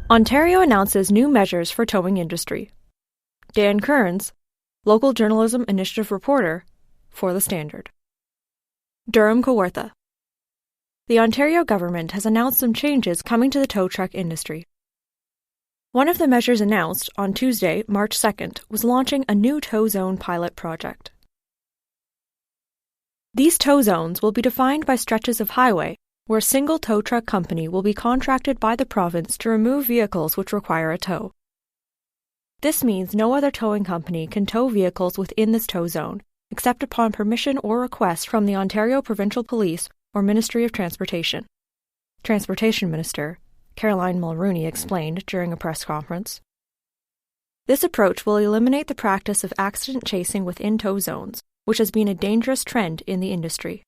Ontario announces new measures for towing industry. Dan Kearns, Local Journalism Initiative reporter for The Standard. Durham Kawartha. The Ontario government has announced some changes coming to the tow truck industry. One of the measures announced on Tuesday, March 2nd, was launching a new tow zone pilot project. These tow zones will be defined by stretches of highway where a single tow truck company will be contracted by the province to remove vehicles which require a tow. This means no other towing company can tow vehicles within this tow zone, except upon permission or request from the Ontario Provincial Police or Ministry of Transportation. Transportation Minister Caroline Mulroney explained during a press conference. This approach will eliminate the practice of accident chasing within tow zones, which has been a dangerous trend in the industry.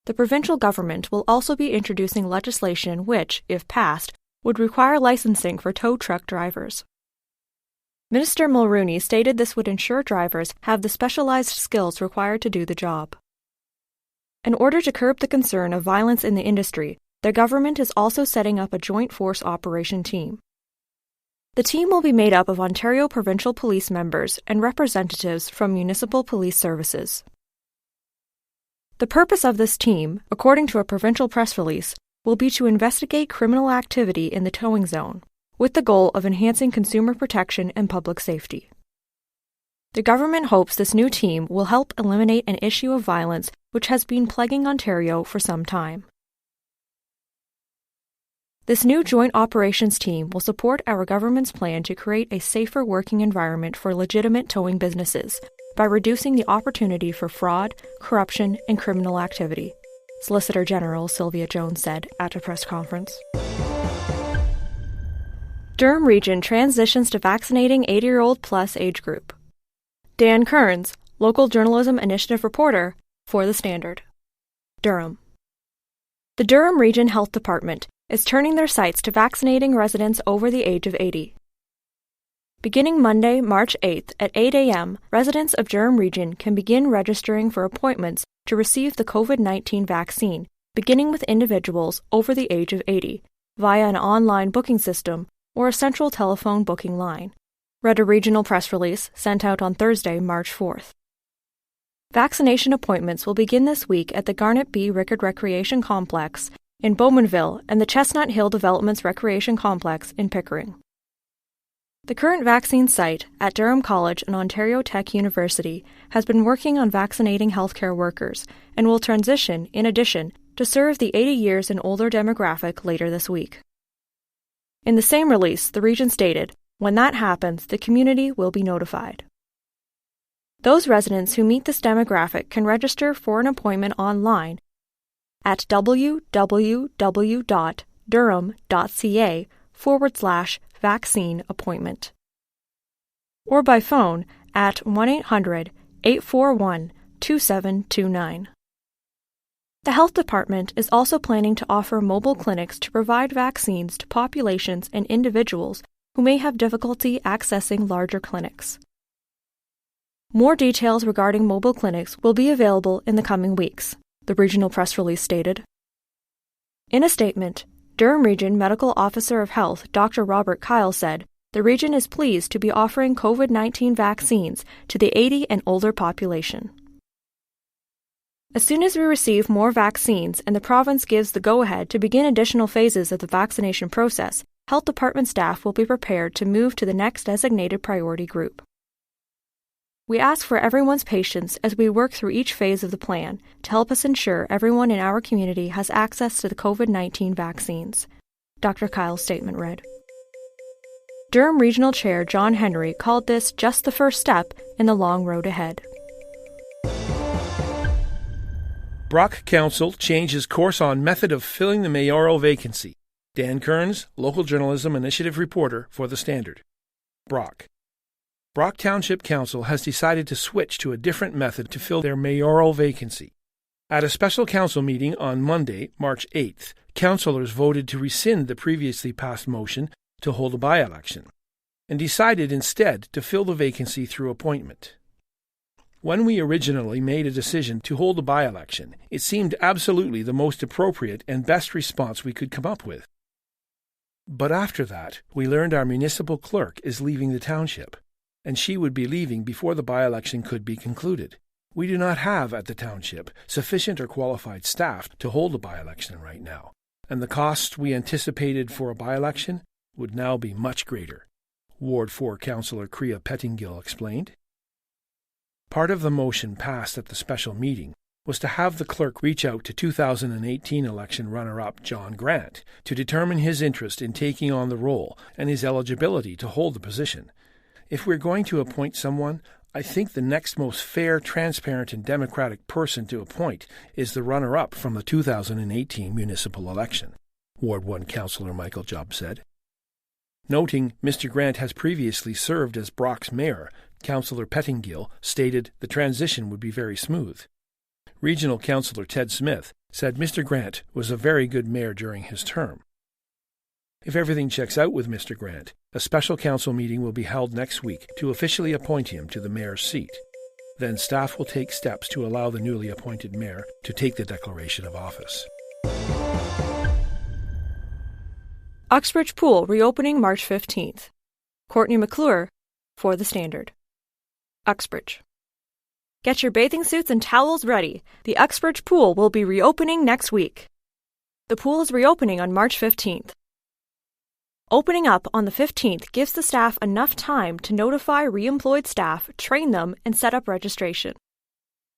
The provincial government will also be introducing legislation which, if passed, would require licensing for tow truck drivers. Minister Mulroney stated this would ensure drivers have the specialized skills required to do the job. In order to curb the concern of violence in the industry, the government is also setting up a joint force operation team. The team will be made up of Ontario Provincial Police members and representatives from municipal police services. The purpose of this team, according to a provincial press release, will be to investigate criminal activity in the towing zone, with the goal of enhancing consumer protection and public safety. The government hopes this new team will help eliminate an issue of violence which has been plaguing Ontario for some time. This new joint operations team will support our government's plan to create a safer working environment for legitimate towing businesses by reducing the opportunity for fraud, corruption, and criminal activity, Solicitor General Sylvia Jones said at a press conference. Durham Region transitions to vaccinating 80-year-old plus age group. Dan Kearns, Local Journalism Initiative reporter for The Standard. Durham. The Durham Region Health Department is turning their sights to vaccinating residents over the age of 80. Beginning Monday, March 8th at 8 a.m., residents of Durham Region can begin registering for appointments to receive the COVID-19 vaccine, beginning with individuals over the age of 80, via an online booking system or a central telephone booking line, read a regional press release sent out on Thursday, March 4th. Vaccination appointments will begin this week at the Garnet B. Rickard Recreation Complex in Bowmanville and the Chestnut Hill Developments Recreation Complex in Pickering. The current vaccine site at Durham College and Ontario Tech University has been working on vaccinating healthcare workers and will transition, in addition, to serve the 80 years and older demographic later this week. In the same release, the region stated, when that happens, the community will be notified. Those residents who meet this demographic can register for an appointment online at www.durham.ca/vaccine appointment, or by phone at 1-800-841-2729. The health department is also planning to offer mobile clinics to provide vaccines to populations and individuals who may have difficulty accessing larger clinics. More details regarding mobile clinics will be available in the coming weeks, the regional press release stated. In a statement, Durham Region Medical Officer of Health Dr. Robert Kyle said, the region is pleased to be offering COVID-19 vaccines to the 80 and older population. As soon as we receive more vaccines and the province gives the go-ahead to begin additional phases of the vaccination process, health department staff will be prepared to move to the next designated priority group. We ask for everyone's patience as we work through each phase of the plan to help us ensure everyone in our community has access to the COVID-19 vaccines, Dr. Kyle's statement read. Durham Regional Chair John Henry called this just the first step in the long road ahead. Brock Council changes course on method of filling the mayoral vacancy. Dan Kearns, Local Journalism Initiative reporter for The Standard. Brock. Brock Township Council has decided to switch to a different method to fill their mayoral vacancy. At a special council meeting on Monday, March 8th, councillors voted to rescind the previously passed motion to hold a by-election, and decided instead to fill the vacancy through appointment. When we originally made a decision to hold a by-election, it seemed absolutely the most appropriate and best response we could come up with. But after that, we learned our municipal clerk is leaving the township, and she would be leaving before the by-election could be concluded. We do not have at the township sufficient or qualified staff to hold a by-election right now, and the costs we anticipated for a by-election would now be much greater, Ward 4 Councillor Crea Pettingill explained. Part of the motion passed at the special meeting was to have the clerk reach out to 2018 election runner-up John Grant to determine his interest in taking on the role and his eligibility to hold the position. If we're going to appoint someone, I think the next most fair, transparent, and democratic person to appoint is the runner-up from the 2018 municipal election, Ward 1 Councillor Michael Jubb said. Noting Mr. Grant has previously served as Brock's mayor, Councillor Pettingill stated the transition would be very smooth. Regional Councillor Ted Smith said Mr. Grant was a very good mayor during his term. If everything checks out with Mr. Grant, a special council meeting will be held next week to officially appoint him to the mayor's seat. Then staff will take steps to allow the newly appointed mayor to take the declaration of office. Uxbridge Pool reopening March 15th. Courtney McClure for The Standard. Uxbridge. Get your bathing suits and towels ready. The Uxbridge Pool will be reopening next week. The pool is reopening on March 15th. Opening up on the 15th gives the staff enough time to notify re-employed staff, train them, and set up registration.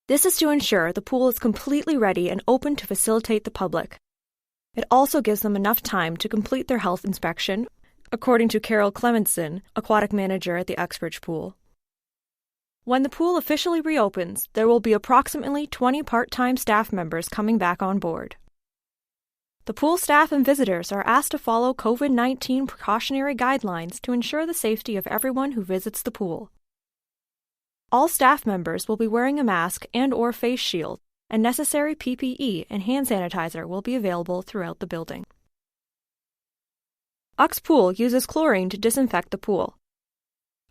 This is to ensure the pool is completely ready and open to facilitate the public. It also gives them enough time to complete their health inspection, according to Carol Clementson, aquatic manager at the Uxbridge Pool. When the pool officially reopens, there will be approximately 20 part-time staff members coming back on board. The pool staff and visitors are asked to follow COVID-19 precautionary guidelines to ensure the safety of everyone who visits the pool. All staff members will be wearing a mask and/or face shield, and necessary PPE and hand sanitizer will be available throughout the building. Ux Pool uses chlorine to disinfect the pool.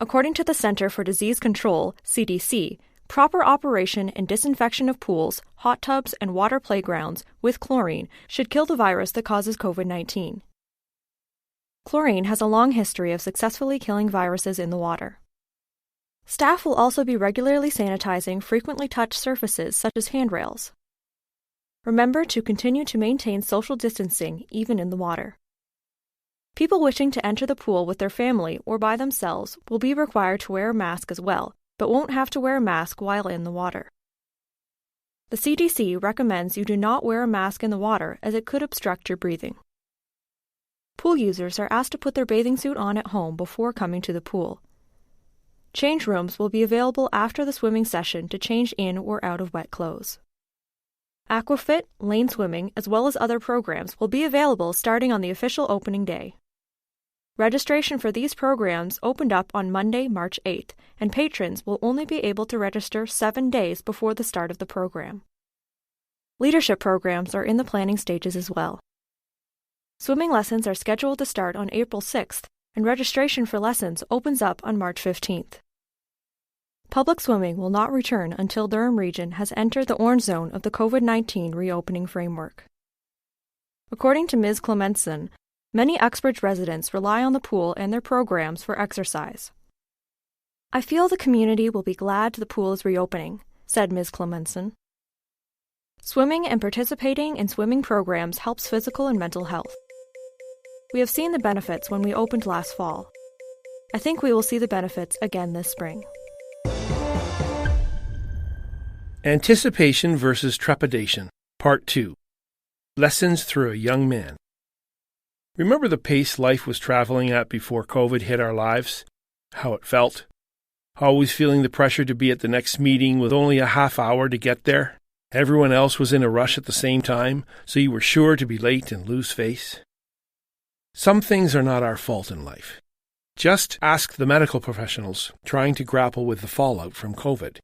According to the Centre for Disease Control, CDC, proper operation and disinfection of pools, hot tubs, and water playgrounds with chlorine should kill the virus that causes COVID-19. Chlorine has a long history of successfully killing viruses in the water. Staff will also be regularly sanitizing frequently touched surfaces such as handrails. Remember to continue to maintain social distancing even in the water. People wishing to enter the pool with their family or by themselves will be required to wear a mask as well, but won't have to wear a mask while in the water. The CDC recommends you do not wear a mask in the water as it could obstruct your breathing. Pool users are asked to put their bathing suit on at home before coming to the pool. Change rooms will be available after the swimming session to change in or out of wet clothes. Aquafit, lane swimming, as well as other programs will be available starting on the official opening day. Registration for these programs opened up on Monday, March 8th, and patrons will only be able to register 7 days before the start of the program. Leadership programs are in the planning stages as well. Swimming lessons are scheduled to start on April 6th, and registration for lessons opens up on March 15th. Public swimming will not return until Durham Region has entered the orange zone of the COVID-19 reopening framework. According to Ms. Clementson, many Uxbridge residents rely on the pool and their programs for exercise. I feel the community will be glad the pool is reopening, said Ms. Clementson. Swimming and participating in swimming programs helps physical and mental health. We have seen the benefits when we opened last fall. I think we will see the benefits again this spring. Anticipation versus Trepidation, Part 2. Lessons through a Young Man. Remember the pace life was traveling at before COVID hit our lives? How it felt? Always feeling the pressure to be at the next meeting with only a half hour to get there? Everyone else was in a rush at the same time, so you were sure to be late and lose face? Some things are not our fault in life. Just ask the medical professionals trying to grapple with the fallout from COVID.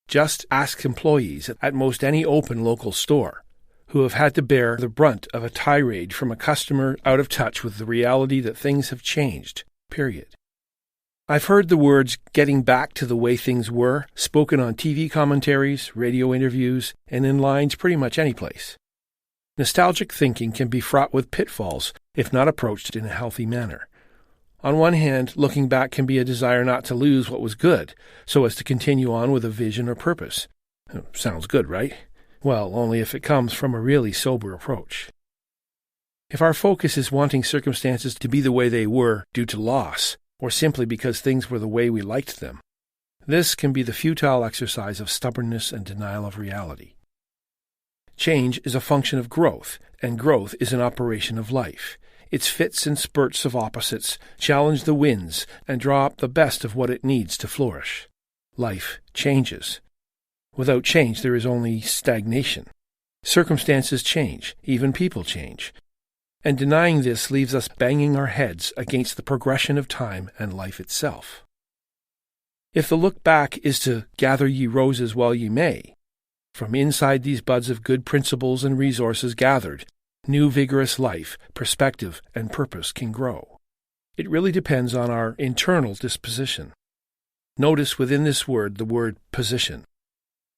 Just ask employees at most any open local store who have had to bear the brunt of a tirade from a customer out of touch with the reality that things have changed, period. I've heard the words getting back to the way things were spoken on TV commentaries, radio interviews, and in lines pretty much any place. Nostalgic thinking can be fraught with pitfalls if not approached in a healthy manner. On one hand, looking back can be a desire not to lose what was good, so as to continue on with a vision or purpose. Sounds good, right? Well, only if it comes from a really sober approach. If our focus is wanting circumstances to be the way they were due to loss, or simply because things were the way we liked them, this can be the futile exercise of stubbornness and denial of reality. Change is a function of growth, and growth is an operation of life. Its fits and spurts of opposites challenge the winds and draw up the best of what it needs to flourish. Life changes. Without change there is only stagnation. Circumstances change, even people change. And denying this leaves us banging our heads against the progression of time and life itself. If the look back is to gather ye roses while ye may, from inside these buds of good principles and resources gathered, new vigorous life, perspective, and purpose can grow. It really depends on our internal disposition. Notice within this word the word position.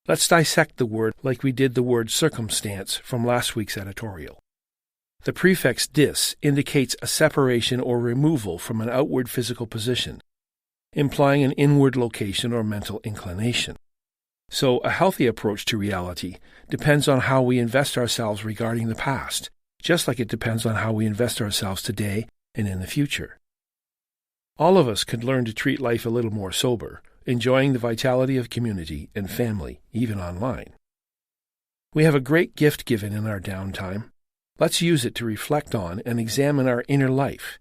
Let's dissect the word like we did the word circumstance from last week's editorial. The prefix dis indicates a separation or removal from an outward physical position, implying an inward location or mental inclination. So a healthy approach to reality depends on how we invest ourselves regarding the past, just like it depends on how we invest ourselves today and in the future. All of us could learn to treat life a little more sober, enjoying the vitality of community and family, even online. We have a great gift given in our downtime. Let's use it to reflect on and examine our inner life,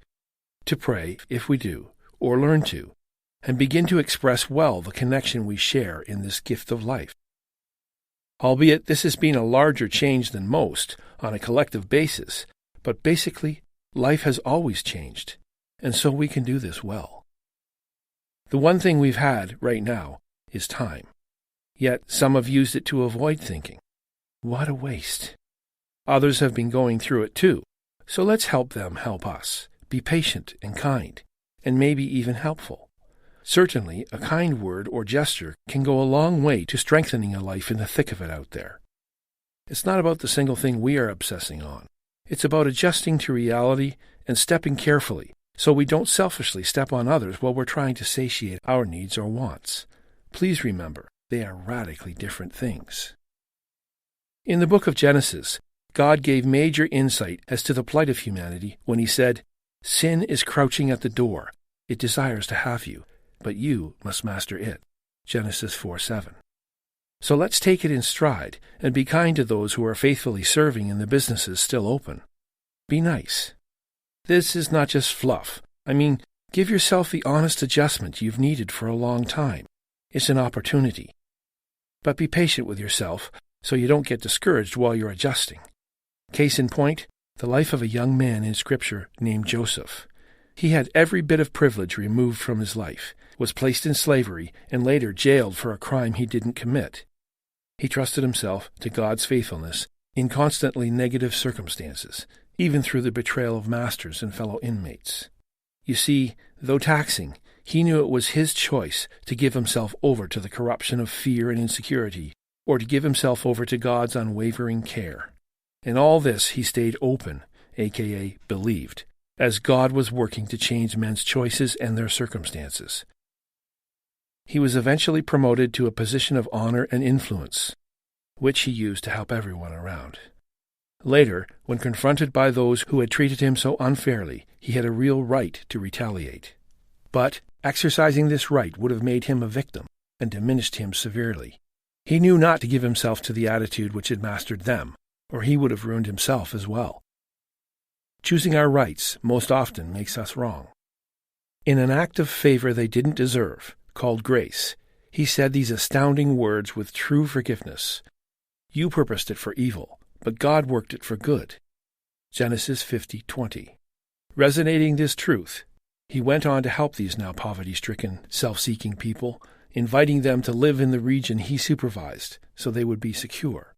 to pray, if we do, or learn to, and begin to express well the connection we share in this gift of life. Albeit this has been a larger change than most on a collective basis, but basically, life has always changed, and so we can do this well. The one thing we've had right now is time. Yet some have used it to avoid thinking. What a waste. Others have been going through it too, so let's help them help us. Be patient and kind, and maybe even helpful. Certainly, a kind word or gesture can go a long way to strengthening a life in the thick of it out there. It's not about the single thing we are obsessing on. It's about adjusting to reality and stepping carefully so we don't selfishly step on others while we're trying to satiate our needs or wants. Please remember, they are radically different things. In the book of Genesis, God gave major insight as to the plight of humanity when he said, "Sin is crouching at the door. It desires to have you, but you must master it." Genesis 4:7. So let's take it in stride and be kind to those who are faithfully serving in the businesses still open. Be nice. This is not just fluff. I mean, give yourself the honest adjustment you've needed for a long time. It's an opportunity. But be patient with yourself so you don't get discouraged while you're adjusting. Case in point, the life of a young man in Scripture named Joseph. He had every bit of privilege removed from his life, was placed in slavery, and later jailed for a crime he didn't commit. He trusted himself to God's faithfulness in constantly negative circumstances, even through the betrayal of masters and fellow inmates. You see, though taxing, he knew it was his choice to give himself over to the corruption of fear and insecurity, or to give himself over to God's unwavering care. In all this he stayed open, aka believed, as God was working to change men's choices and their circumstances. He was eventually promoted to a position of honor and influence, which he used to help everyone around. Later, when confronted by those who had treated him so unfairly, he had a real right to retaliate. But exercising this right would have made him a victim and diminished him severely. He knew not to give himself to the attitude which had mastered them, or he would have ruined himself as well. Choosing our rights most often makes us wrong. In an act of favor they didn't deserve, called grace, he said these astounding words with true forgiveness. You purposed it for evil, but God worked it for good. Genesis 50:20. Resonating this truth, he went on to help these now poverty-stricken, self-seeking people, inviting them to live in the region he supervised so they would be secure.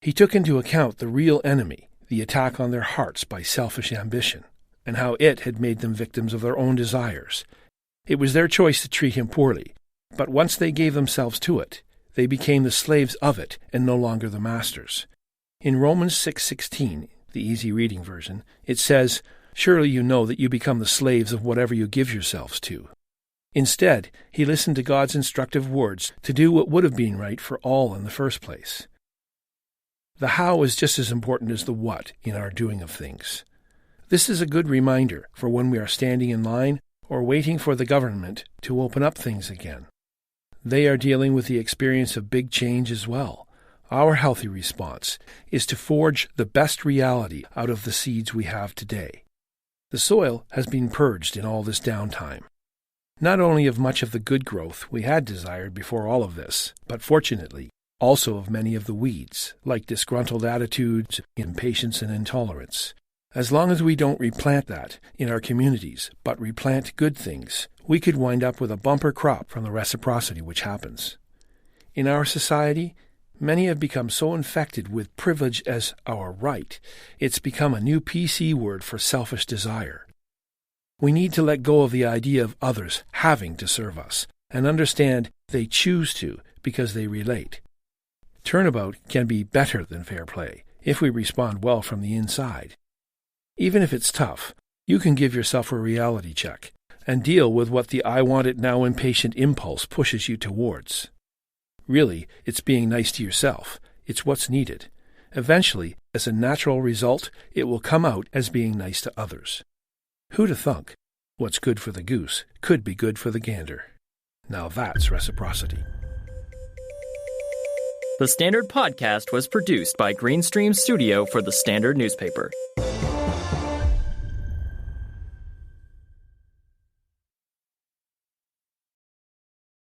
He took into account the real enemy, the attack on their hearts by selfish ambition, and how it had made them victims of their own desires. It was their choice to treat him poorly, but once they gave themselves to it, they became the slaves of it and no longer the masters. In Romans 6:16, the easy reading version, it says, "Surely you know that you become the slaves of whatever you give yourselves to." Instead, he listened to God's instructive words to do what would have been right for all in the first place. The how is just as important as the what in our doing of things. This is a good reminder for when we are standing in line or waiting for the government to open up things again. They are dealing with the experience of big change as well. Our healthy response is to forge the best reality out of the seeds we have today. The soil has been purged in all this downtime. Not only of much of the good growth we had desired before all of this, but fortunately, also of many of the weeds, like disgruntled attitudes, impatience, and intolerance. As long as we don't replant that in our communities, but replant good things, we could wind up with a bumper crop from the reciprocity which happens. In our society, many have become so infected with privilege as our right, it's become a new PC word for selfish desire. We need to let go of the idea of others having to serve us, and understand they choose to because they relate. Turnabout can be better than fair play if we respond well from the inside. Even if it's tough, you can give yourself a reality check and deal with what the I want it now impatient impulse pushes you towards. Really, it's being nice to yourself. It's what's needed. Eventually, as a natural result, it will come out as being nice to others. Who'd have thunk? What's good for the goose could be good for the gander. Now that's reciprocity. The Standard Podcast was produced by Greenstream Studio for the Standard newspaper.